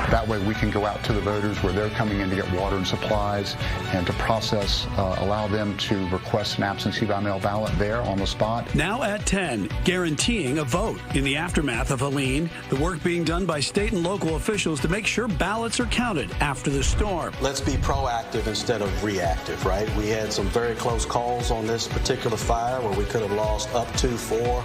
That way we can go out to the voters where they're coming in to get water and supplies and to process, allow them to request an absentee by mail ballot there on the spot. Now at 10, guaranteeing a vote. In the aftermath of Helene, the work being done by state and local officials to make sure ballots are counted after the storm. Let's be proactive instead of reactive, right? We had some very close calls on this particular fire where we could have lost up to 4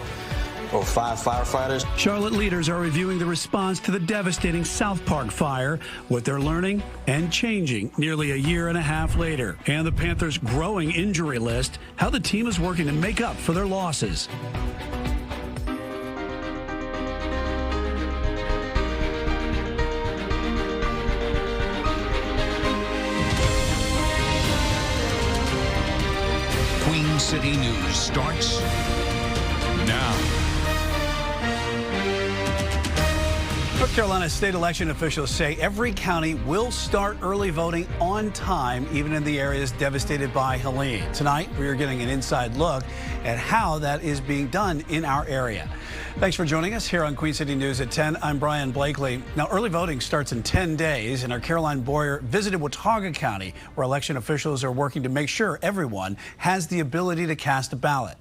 or 5 firefighters. Charlotte leaders are reviewing the response to the devastating South Park fire, what they're learning and changing nearly a year and a half later. And the Panthers' growing injury list, how the team is working to make up for their losses. Queen City News starts now. North Carolina state election officials say every county will start early voting on time, even in the areas devastated by Helene. Tonight, we are getting an inside look at how that is being done in our area. Thanks for joining us here on Queen City News at 10. I'm Brian Blakely. Now, early voting starts in 10 days, and our Caroline Boyer visited Watauga County, where election officials are working to make sure everyone has the ability to cast a ballot.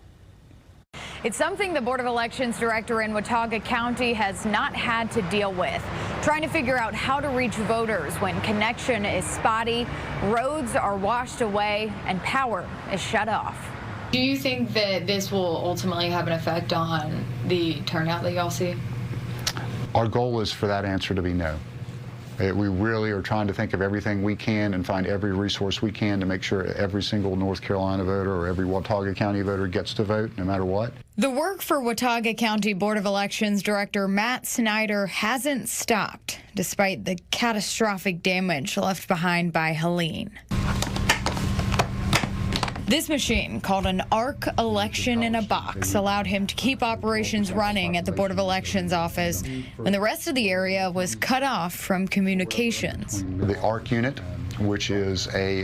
It's something the Board of Elections director in Watauga County has not had to deal with. Trying to figure out how to reach voters when connection is spotty, roads are washed away, and power is shut off. Do you think that this will ultimately have an effect on the turnout that y'all see? Our goal is for that answer to be no. We really are trying to think of everything we can and find every resource we can to make sure every single North Carolina voter or every Watauga County voter gets to vote, no matter what. The work for Watauga County Board of Elections Director Matt Snyder hasn't stopped, despite the catastrophic damage left behind by Helene. This machine, called an ARC election in a box, allowed him to keep operations running at the Board of Elections office when the rest of the area was cut off from communications. The ARC unit, which is a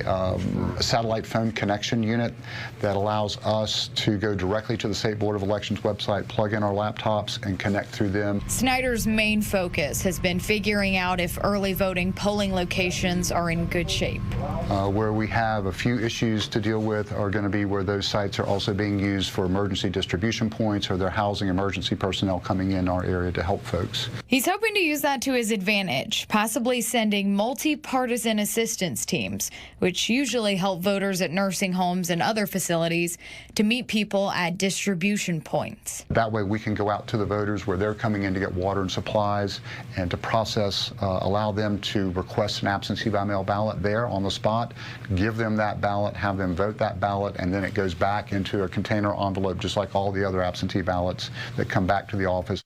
satellite phone connection unit that allows us to go directly to the State Board of Elections website, plug in our laptops, and connect through them. Snyder's main focus has been figuring out if early voting polling locations are in good shape. Where we have a few issues to deal with are going to be where those sites are also being used for emergency distribution points, or they're housing emergency personnel coming in our area to help folks. He's hoping to use that to his advantage, possibly sending multi-partisan assistance teams, which usually help voters at nursing homes and other facilities, to meet people at distribution points. That way we can go out to the voters where they're coming in to get water and supplies and to process, allow them to request an absentee by mail ballot there on the spot, give them that ballot, have them vote that ballot, and then it goes back into a container envelope just like all the other absentee ballots that come back to the office.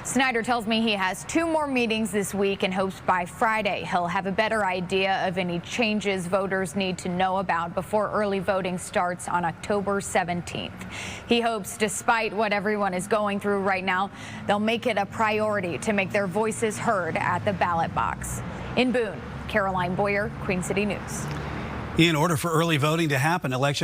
Snyder tells me he has 2 more meetings this week and hopes by Friday he'll have a better idea of any changes voters need to know about before early voting starts on October 17th. He hopes, despite what everyone is going through right now, they'll make it a priority to make their voices heard at the ballot box. In Boone, Caroline Boyer, Queen City News. In order for early voting to happen, election